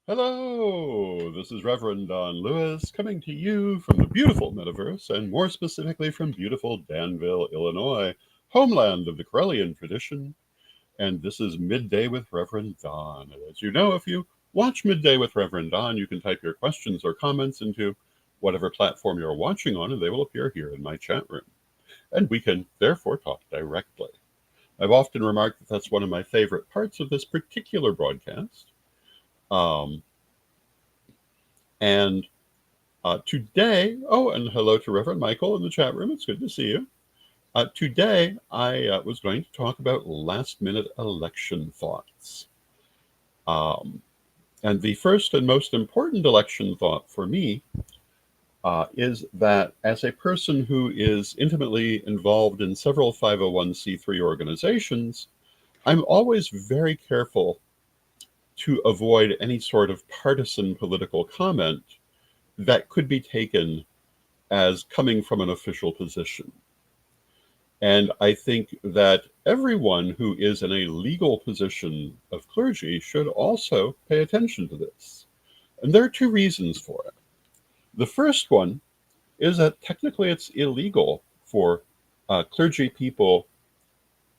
Hello, this is Reverend Don Lewis coming to you from the beautiful metaverse, and more specifically from beautiful Danville, Illinois, homeland of the Corellian tradition. And this is Midday with Reverend Don. And as you know, if you watch Midday with Reverend Don, you can type your questions or comments into whatever platform you're watching on, and they will appear here in my chat room. And we can therefore talk directly. I've often remarked that that's one of my favorite parts of this particular broadcast. Um, and Today, oh, and hello to Reverend Michael in the chat room. It's good to see you. Today, I was going to talk about last minute election thoughts. Um, and the first and most important election thought for me is that as a person who is intimately involved in several 501c3 organizations, I'm always very careful to avoid any sort of partisan political comment that could be taken as coming from an official position. And I think that everyone who is in a legal position of clergy should also pay attention to this. And there are two reasons for it. The first one is that technically it's illegal for clergy people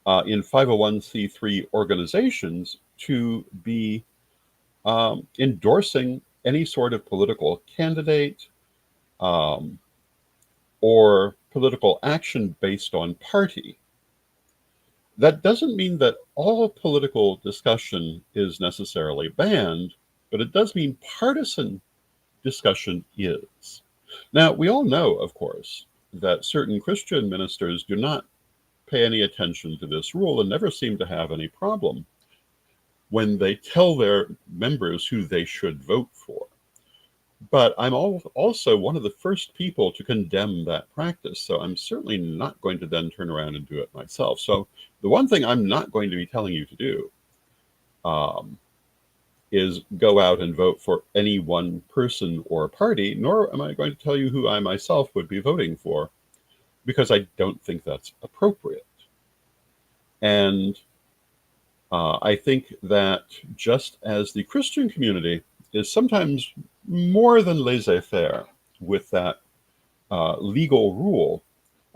in 501c3 organizations to be endorsing any sort of political candidate um, or political action based on party. That doesn't mean that all political discussion is necessarily banned, but it does mean partisan discussion is. Now, we all know, of course, that certain Christian ministers do not pay any attention to this rule and never seem to have any problem when they tell their members who they should vote for. But I'm also one of the first people to condemn that practice. So I'm certainly not going to then turn around and do it myself. So the one thing I'm not going to be telling you to do um, is go out and vote for any one person or party, nor am I going to tell you who I myself would be voting for, because I don't think that's appropriate. And I think that just as the Christian community is sometimes more than laissez-faire with that legal rule,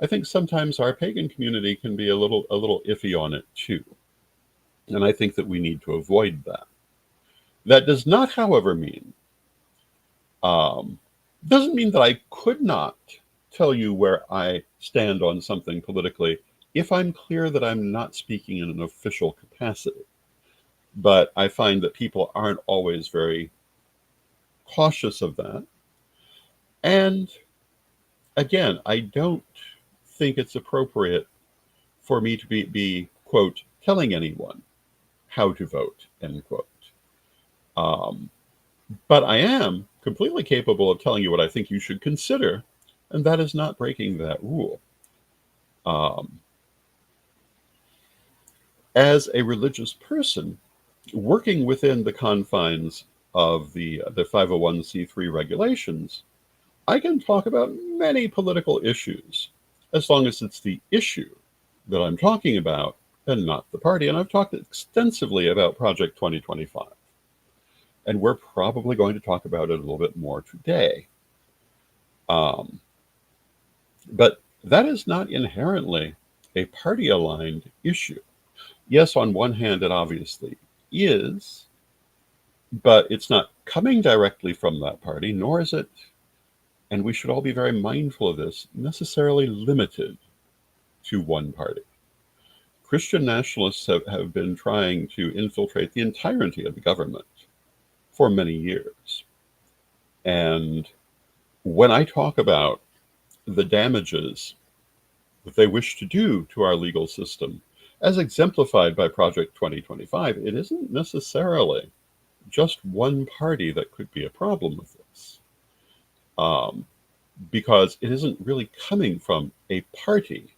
I think sometimes our pagan community can be a little iffy on it too, and I think that we need to avoid that. That does not, however, um, doesn't mean that I could not tell you where I stand on something politically if I'm clear that I'm not speaking in an official capacity. But I find that people aren't always very cautious of that. And again, I don't think it's appropriate for me to be quote, telling anyone how to vote, end quote. Um, but I am completely capable of telling you what I think you should consider, and that is not breaking that rule. Um, as a religious person, working within the confines of the 501c3 regulations, I can talk about many political issues as long as it's the issue that I'm talking about and not the party. And I've talked extensively about Project 2025. And we're probably going to talk about it a little bit more today. Um, but that is not inherently a party aligned issue. Yes, on one hand, it obviously is, but it's not coming directly from that party, nor is it, and we should all be very mindful of this, necessarily limited to one party. Christian nationalists have been trying to infiltrate the entirety of the government for many years. And when I talk about the damages that they wish to do to our legal system, as exemplified by Project 2025, it isn't necessarily just one party that could be a problem with this. Um, because it isn't really coming from a party,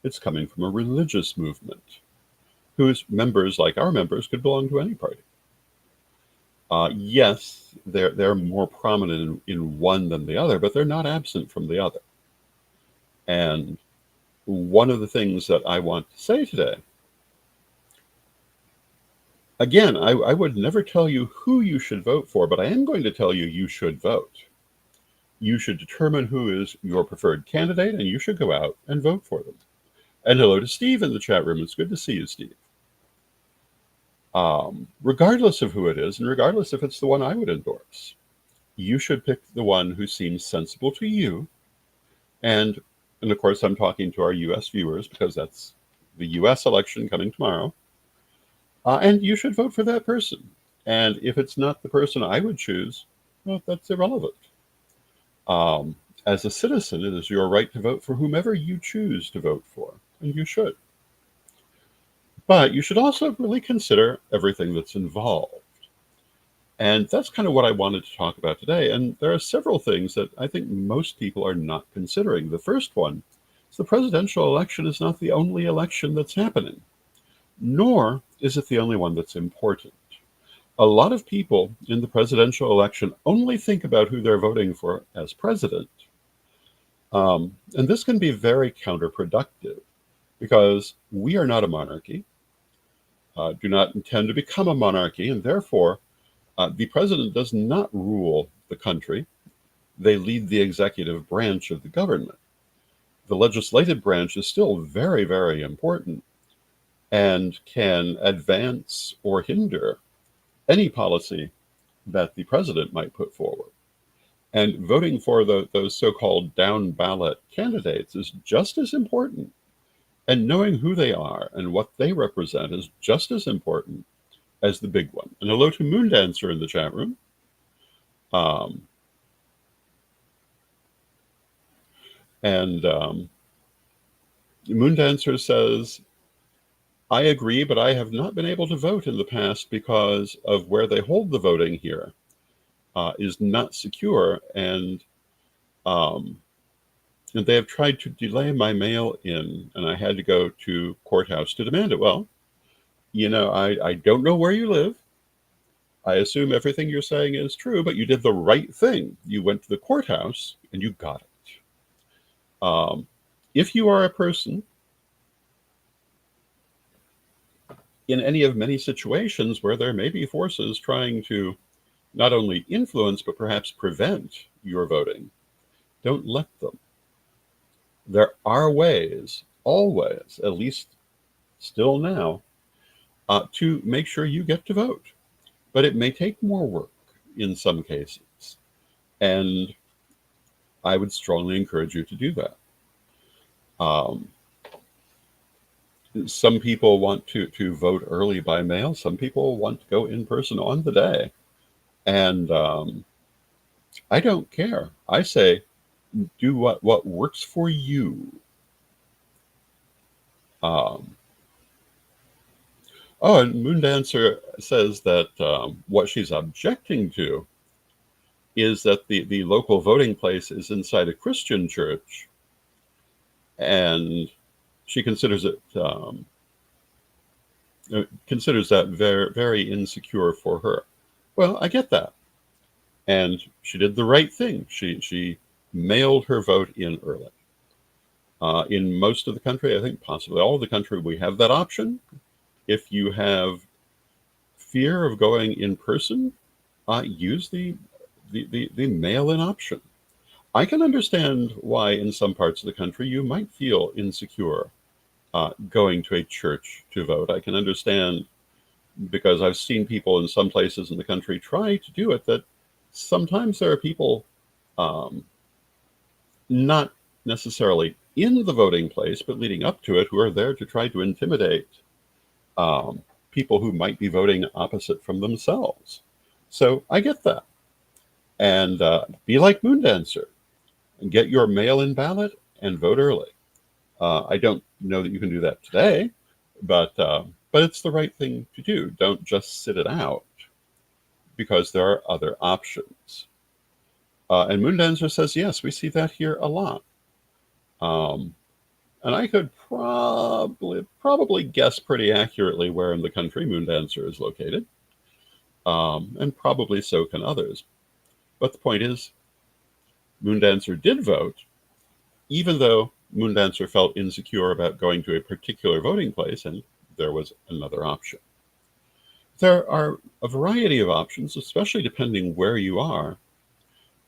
it's coming from a religious movement whose members, like our members, could belong to any party. Yes, they're more prominent in one than the other, but they're not absent from the other. And one of the things that I want to say today Again, I would never tell you who you should vote for, but I am going to tell you you should vote. You should determine who is your preferred candidate, and you should go out and vote for them. And hello to Steve in the chat room. It's good to see you, Steve. Regardless of who it is, and regardless if it's the one I would endorse, you should pick the one who seems sensible to you. And of course, I'm talking to our U.S. viewers because that's the U.S. election coming tomorrow. And you should vote for that person. And if it's not the person I would choose, well, that's irrelevant. As a citizen, it is your right to vote for whomever you choose to vote for, and you should. But you should also really consider everything that's involved. And that's kind of what I wanted to talk about today. And there are several things that I think most people are not considering. The first one is the presidential election is not the only election that's happening, nor is it the only one that's important. A lot of people in the presidential election only think about who they're voting for as president. And this can be very counterproductive because we are not a monarchy, do not intend to become a monarchy, and therefore the president does not rule the country. They lead the executive branch of the government. The legislative branch is still very, very important and can advance or hinder any policy that the president might put forward. And voting for those so-called down ballot candidates is just as important. And knowing who they are and what they represent is just as important as the big one. And hello to Moondancer in the chat room. Moondancer says, I agree, but I have not been able to vote in the past because of where they hold the voting here is not secure, and they have tried to delay my mail-in, and I had to go to courthouse to demand it. Well, you know, I don't know where you live. I assume everything you're saying is true, but you did the right thing. You went to the courthouse and you got it. If you are a person in any of many situations where there may be forces trying to not only influence, but perhaps prevent your voting, don't let them. There are ways, always, at least still now, to make sure you get to vote. But it may take more work in some cases. And I would strongly encourage you to do that. Some people want to vote early by mail. Some people want to go in person on the day. And I don't care. I say, do what works for you. Oh, and Moondancer says that what she's objecting to is that the local voting place is inside a Christian church, and she considers it considers that very, very insecure for her. Well, I get that, and she did the right thing. She mailed her vote in early. In most of the country, I think possibly all of the country, we have that option. If you have fear of going in person, use the mail-in option. I can understand why in some parts of the country you might feel insecure going to a church to vote. I can understand because I've seen people in some places in the country try to do it, that sometimes there are people not necessarily in the voting place, but leading up to it, who are there to try to intimidate people who might be voting opposite from themselves. So I get that. And be like Moondancer and get your mail-in ballot and vote early. I don't know that you can do that today, but it's the right thing to do. Don't just sit it out because there are other options. And Moondancer says, yes, we see that here a lot. And I could probably guess pretty accurately where in the country Moondancer is located. And probably so can others. But the point is, Moondancer did vote, even though Moondancer felt insecure about going to a particular voting place, and there was another option. there are a variety of options, especially depending where you are,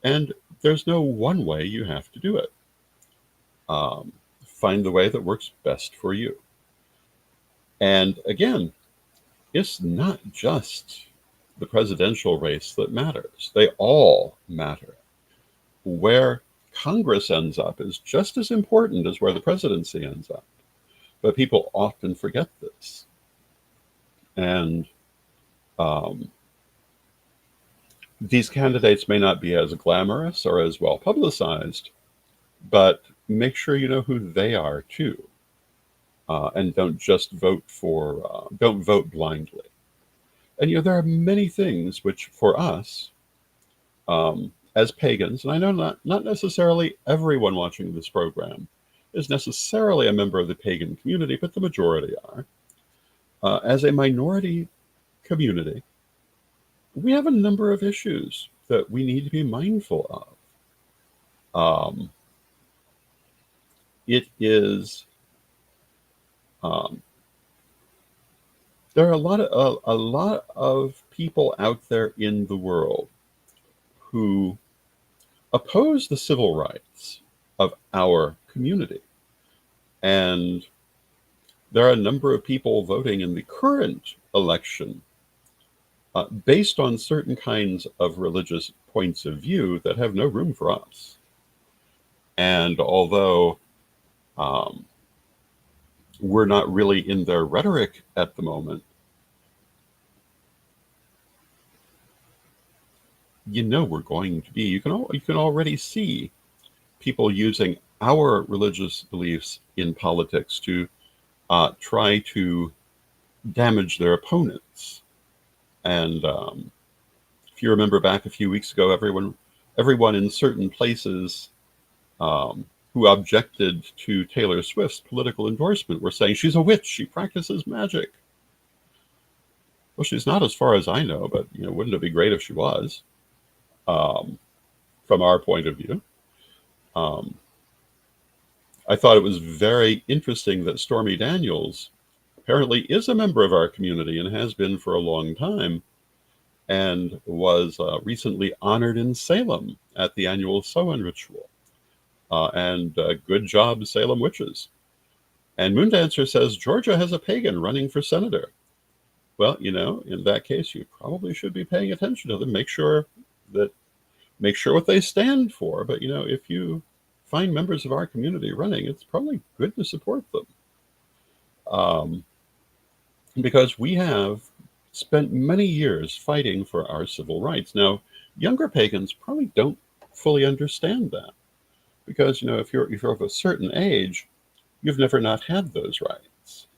and there's no one way you have to do it. Find the way that works best for you. And again, it's not just the presidential race that matters. They all matter. Where Congress ends up is just as important as where the presidency ends up. But people often forget this. And these candidates may not be as glamorous or as well publicized, but make sure you know who they are too. And don't just don't vote blindly. And there are many things which for us, as pagans, and I know not necessarily everyone watching this program is necessarily a member of the pagan community, but the majority are. As a minority community, we have a number of issues that we need to be mindful of. It is there are a lot of people out there in the world who oppose the civil rights of our community, and there are a number of people voting in the current election based on certain kinds of religious points of view that have no room for us. And although we're not really in their rhetoric at the moment, we're going to be. You can already see people using our religious beliefs in politics to try to damage their opponents. And if you remember back a few weeks ago, everyone in certain places who objected to Taylor Swift's political endorsement were saying she's a witch, she practices magic. Well, she's not as far as I know, but wouldn't it be great if she was, from our point of view. I thought it was very interesting that Stormy Daniels apparently is a member of our community and has been for a long time, and was recently honored in Salem at the annual Samhain ritual. And good job, Salem witches. And Moondancer says Georgia has a pagan running for senator. Well, in that case, you probably should be paying attention to them. Make sure what they stand for. But if you find members of our community running, it's probably good to support them, because we have spent many years fighting for our civil rights. Now, younger pagans probably don't fully understand that, because if you're of a certain age, you've never not had those rights.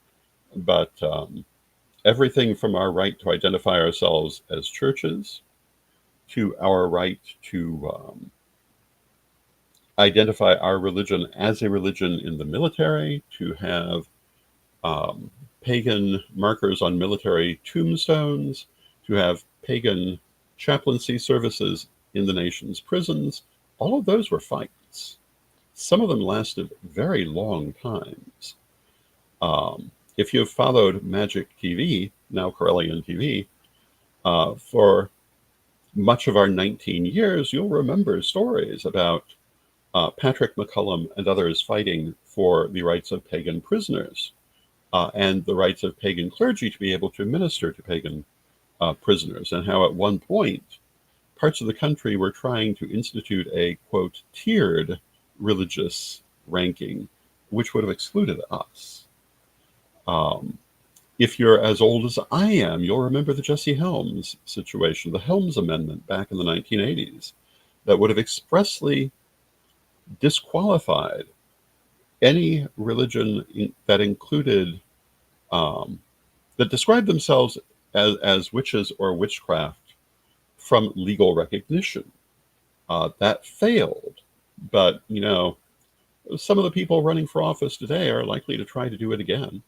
But everything from our right to identify ourselves as churches, to our right to identify our religion as a religion in the military, to have pagan markers on military tombstones, to have pagan chaplaincy services in the nation's prisons, all of those were fights. Some of them lasted very long times. If you've followed Magic TV, now Corellian TV, for much of our 19 years, you'll remember stories about Patrick McCullum and others fighting for the rights of pagan prisoners, and the rights of pagan clergy to be able to minister to pagan prisoners, and how at one point parts of the country were trying to institute a, quote, tiered religious ranking, which would have excluded us. If you're as old as I am, you'll remember the Jesse Helms situation, the Helms Amendment back in the 1980s, that would have expressly disqualified any religion that included, that described themselves as witches or witchcraft from legal recognition. That failed, but some of the people running for office today are likely to try to do it again.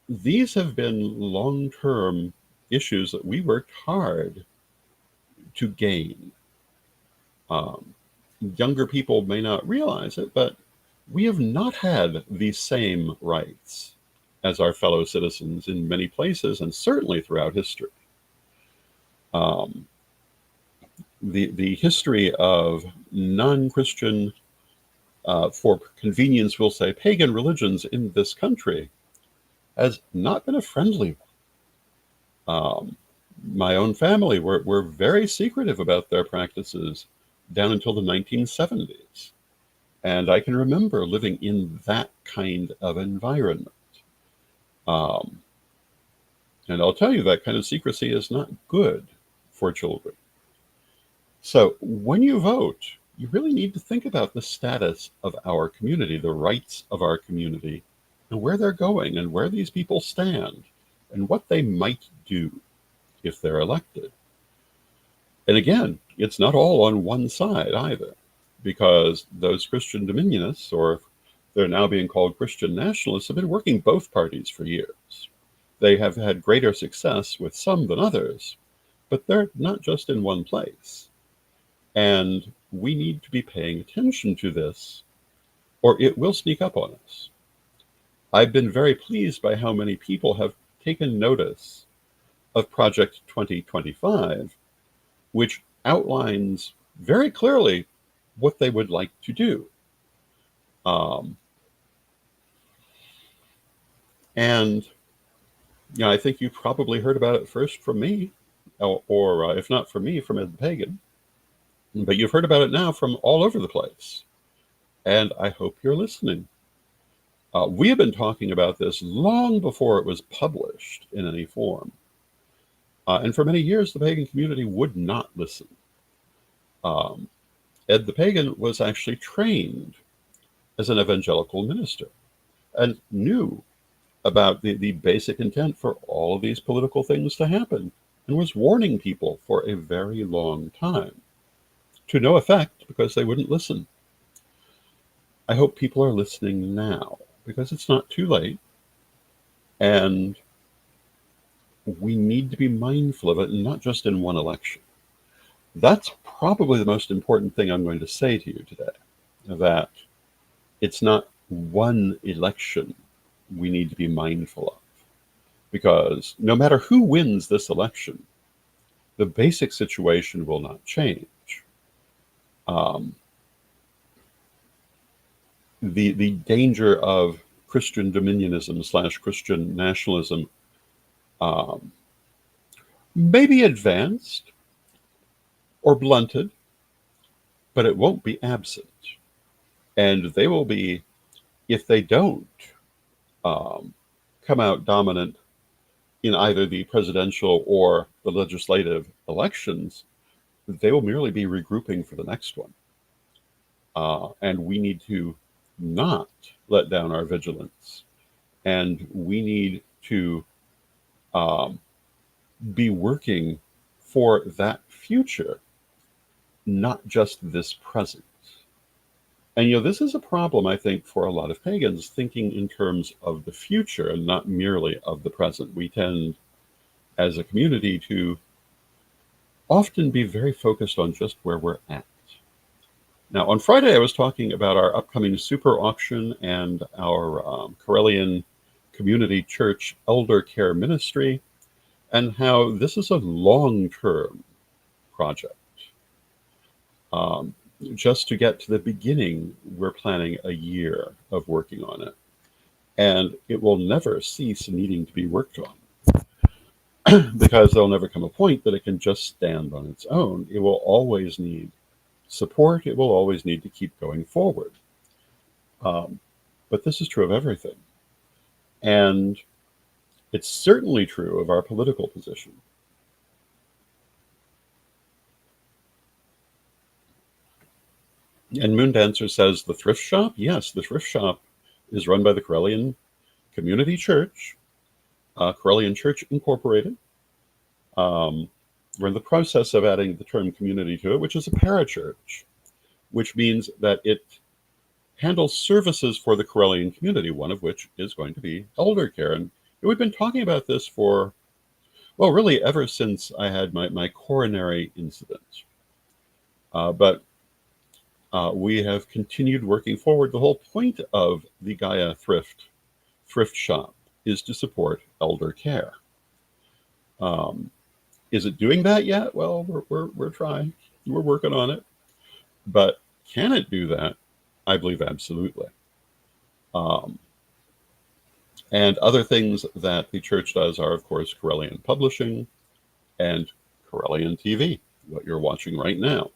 These have been long-term issues that we worked hard to gain. Younger people may not realize it, but we have not had the same rights as our fellow citizens in many places and certainly throughout history. The history of non-Christian, for convenience, we'll say pagan religions in this country has not been a friendly one. My own family were very secretive about their practices down until the 1970s. And I can remember living in that kind of environment. Um, and I'll tell you, that kind of secrecy is not good for children. So when you vote, you really need to think about the status of our community, the rights of our community, and where they're going and where these people stand and what they might do if they're elected. And again, it's not all on one side either, because those Christian dominionists, or they're now being called Christian nationalists, have been working both parties for years. They have had greater success with some than others, but they're not just in one place. And we need to be paying attention to this, or it will sneak up on us. I've been very pleased by how many people have taken notice of Project 2025, which outlines very clearly what they would like to do. And I think you probably heard about it first from me, or if not from me, from Ed the Pagan. But you've heard about it now from all over the place. And I hope you're listening. We have been talking about this long before it was published in any form. And for many years, the pagan community would not listen. Ed the Pagan was actually trained as an evangelical minister and knew about the basic intent for all of these political things to happen, and was warning people for a very long time, to no effect because they wouldn't listen. I hope people are listening now, because it's not too late, and we need to be mindful of it, and not just in one election. That's probably the most important thing I'm going to say to you today, that it's not one election we need to be mindful of. Because no matter who wins this election, the basic situation will not change. The danger of Christian dominionism / Christian nationalism may be advanced or blunted, but it won't be absent. And they will be, if they don't come out dominant in either the presidential or the legislative elections, they will merely be regrouping for the next one. And we need to not let down our vigilance. And we need to be working for that future, not just this present. And this is a problem, I think, for a lot of pagans, thinking in terms of the future and not merely of the present. We tend, as a community, to often be very focused on just where we're at. Now, on Friday, I was talking about our upcoming super auction and our Karelian Community Church Elder Care Ministry, and how this is a long-term project. Just to get to the beginning, we're planning a year of working on it. And it will never cease needing to be worked on, because there'll never come a point that it can just stand on its own. It will always need support. It will always need to keep going forward. But this is true of everything. And it's certainly true of our political position. And Moondancer says, the thrift shop? Yes, the thrift shop is run by the Karelian Community Church, Karelian Church Incorporated. We're in the process of adding the term community to it, which is a parachurch, which means that it handles services for the Karelian community, one of which is going to be elder care. And we've been talking about this for, well, really ever since I had my coronary incident. But we have continued working forward. The whole point of the Gaia thrift shop is to support elder care. Is it doing that yet? Well, we're trying. We're working on it. But can it do that? I believe absolutely. And other things that the church does are, of course, Correllian publishing and Correllian TV, what you're watching right now.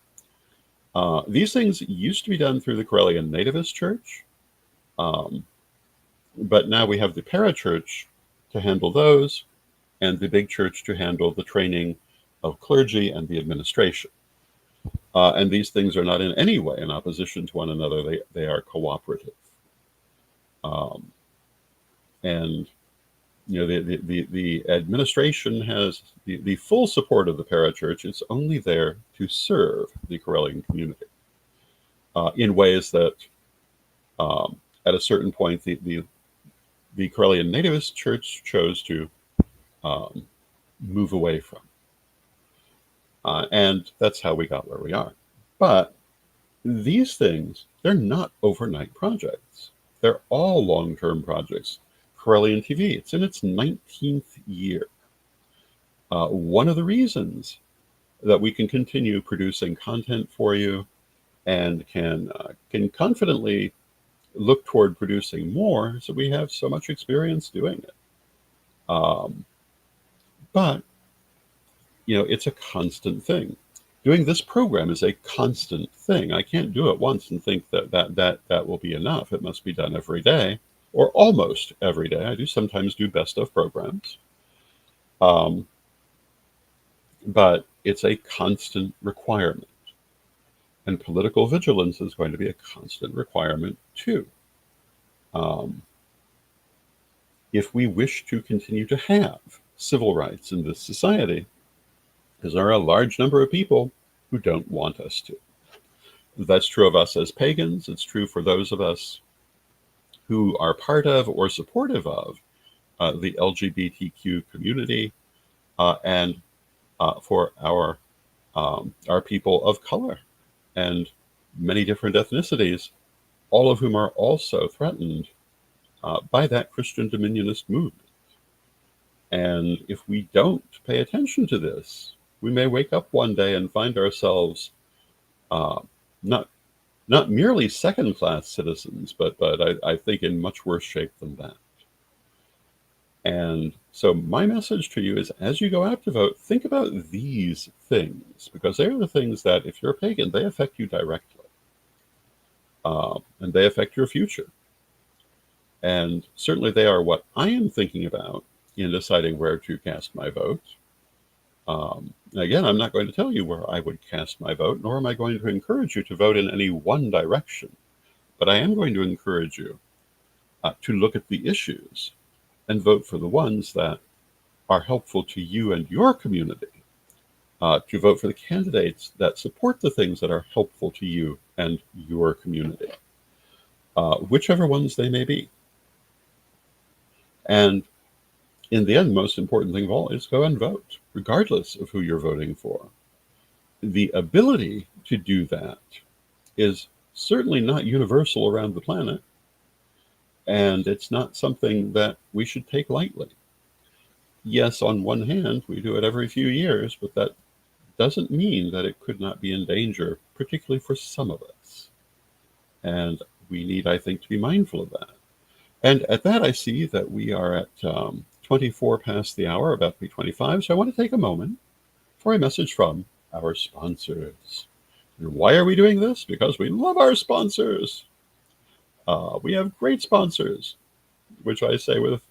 These things used to be done through the Correllian Nativist Church, but now we have the parachurch to handle those, and the big church to handle the training of clergy and the administration. And these things are not in any way in opposition to one another. They are cooperative. And the administration has the full support of the parachurch. It's only there to serve the Correllian community in ways that, at a certain point, the Correllian Nativist Church chose to move away from. And that's how we got where we are. But these things, they're not overnight projects. They're all long-term projects. Correllian TV, it's in its 19th year. One of the reasons that we can continue producing content for you and can confidently look toward producing more is that we have so much experience doing it. But it's a constant thing. Doing this program is a constant thing. I can't do it once and think that will be enough. It must be done every day, or almost every day. I do sometimes do best of programs. But it's a constant requirement. And political vigilance is going to be a constant requirement too. If we wish to continue to have civil rights in this society, because there are a large number of people who don't want us to. That's true of us as pagans. It's true for those of us who are part of or supportive of the LGBTQ community, and for our people of color and many different ethnicities, all of whom are also threatened by that Christian dominionist movement. And if we don't pay attention to this, we may wake up one day and find ourselves not merely second-class citizens, but I think in much worse shape than that. And so my message to you is, as you go out to vote, think about these things, because they are the things that, if you're a pagan, they affect you directly. And they affect your future. And certainly they are what I am thinking about in deciding where to cast my vote. Again, I'm not going to tell you where I would cast my vote, nor am I going to encourage you to vote in any one direction. But I am going to encourage you to look at the issues and vote for the ones that are helpful to you and your community, to vote for the candidates that support the things that are helpful to you and your community, whichever ones they may be. And in the end, the most important thing of all is go and vote, regardless of who you're voting for. The ability to do that is certainly not universal around the planet, and it's not something that we should take lightly. Yes, on one hand, we do it every few years, but that doesn't mean that it could not be in danger, particularly for some of us. And we need, I think, to be mindful of that. And at that, I see that we are at 24 past the hour, about to be 25. So I want to take a moment for a message from our sponsors. And why are we doing this? Because we love our sponsors. We have great sponsors, which I say with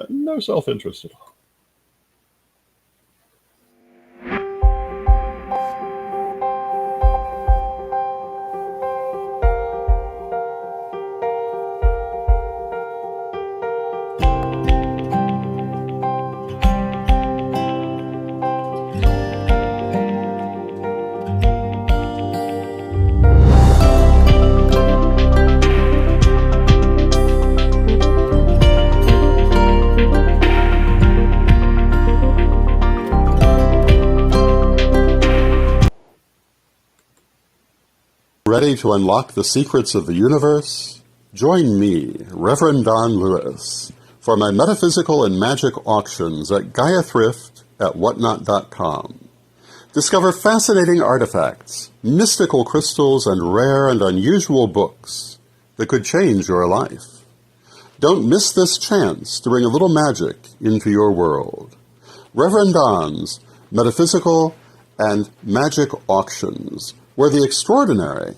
no self-interest at all. Ready to unlock the secrets of the universe? Join me, Rev Don, for my metaphysical and magic auctions at GaiaThrift@whatnot.com. Discover fascinating artifacts, mystical crystals, and rare and unusual books that could change your life. Don't miss this chance to bring a little magic into your world. Rev Don's Metaphysical and Magic Auctions, where the extraordinary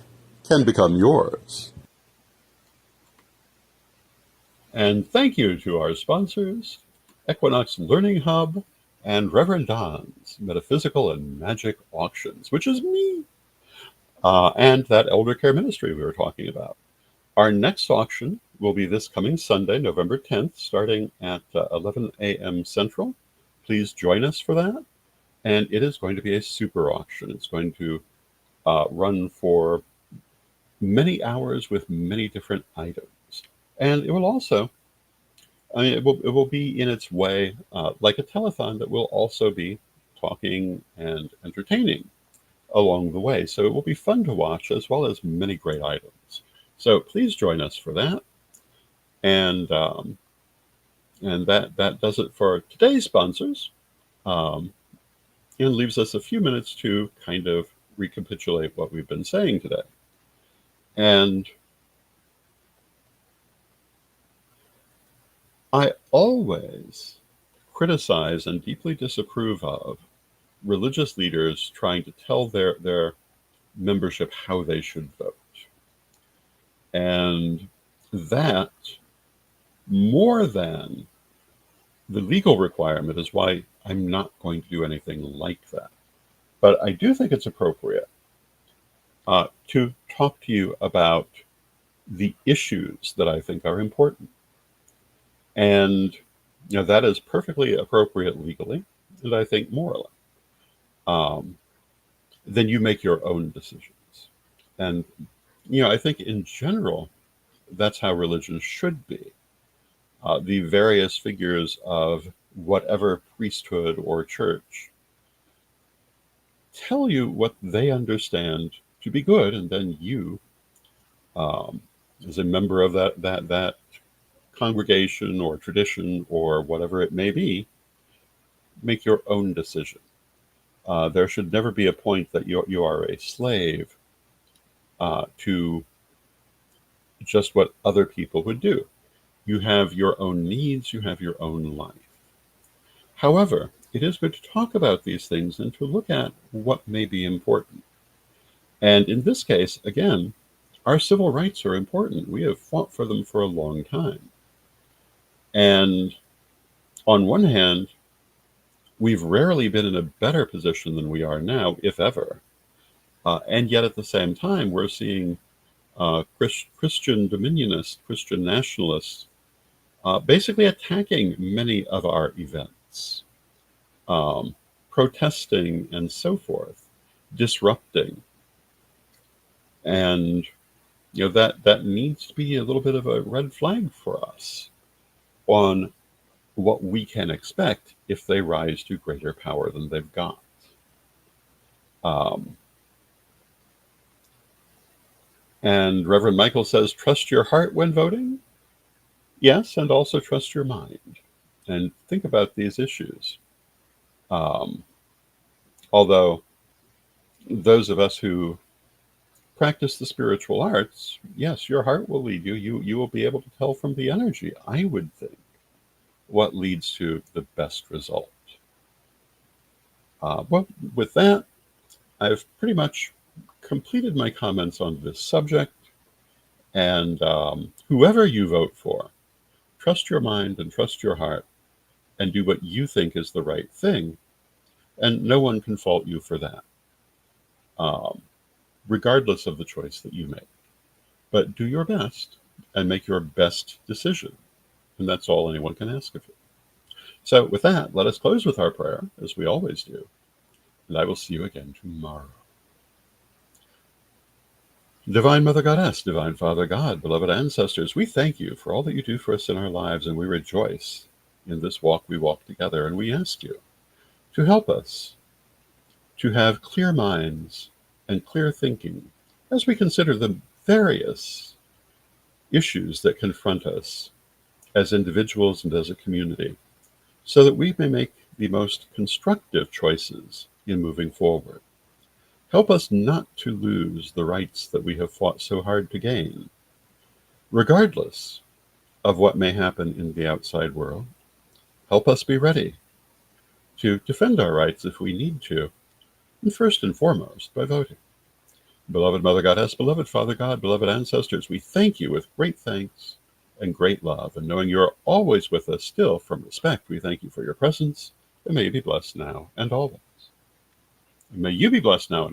can become yours. And thank you to our sponsors, Equinox Learning Hub and Rev Don's Metaphysical and Magic Auctions, which is me, and that elder care ministry we were talking about. Our next auction will be this coming Sunday, November 10th, starting at 11 a.m. Central. Please join us for that. And it is going to be a super auction. It's going to run for many hours with many different items. And it will also, it will be in its way like a telethon that will also be talking and entertaining along the way. So it will be fun to watch, as well as many great items. So please join us for that. And that does it for today's sponsors. And leaves us a few minutes to kind of recapitulate what we've been saying today. And I always criticize and deeply disapprove of religious leaders trying to tell their membership how they should vote. And that, more than the legal requirement, is why I'm not going to do anything like that. But I do think it's appropriate to talk to you about the issues that I think are important. And that is perfectly appropriate legally, and I think morally. Then you make your own decisions. And I think in general, that's how religion should be. The various figures of whatever priesthood or church tell you what they understand to be good, and then you, as a member of that congregation or tradition or whatever it may be, make your own decision. There should never be a point that you are a slave to just what other people would do. You have your own needs, you have your own life. However, it is good to talk about these things and to look at what may be important. And in this case, again, our civil rights are important. We have fought for them for a long time. And on one hand, we've rarely been in a better position than we are now, if ever. And yet at the same time, we're seeing Christian dominionists, Christian nationalists, basically attacking many of our events, protesting and so forth, disrupting. And that needs to be a little bit of a red flag for us on what we can expect if they rise to greater power than they've got. And Reverend Michael says, trust your heart when voting? Yes, and also trust your mind. And think about these issues. Although those of us who practice the spiritual arts, yes, your heart will lead you. You will be able to tell from the energy, I would think, what leads to the best result. Well, with that, I've pretty much completed my comments on this subject. And whoever you vote for, trust your mind and trust your heart and do what you think is the right thing. And no one can fault you for that, regardless of the choice that you make. But do your best and make your best decision. And that's all anyone can ask of you. So with that, let us close with our prayer, as we always do. And I will see you again tomorrow. Divine Mother Goddess, Divine Father God, beloved ancestors, we thank you for all that you do for us in our lives, and we rejoice in this walk we walk together. And we ask you to help us to have clear minds and clear thinking as we consider the various issues that confront us as individuals and as a community, so that we may make the most constructive choices in moving forward. Help us not to lose the rights that we have fought so hard to gain, regardless of what may happen in the outside world. Help us be ready to defend our rights if we need to, and first and foremost by voting. Beloved Mother Goddess, beloved Father God, beloved ancestors, we thank you with great thanks and great love, and knowing you are always with us still from respect, we thank you for your presence, and may you be blessed now and always. And may you be blessed now and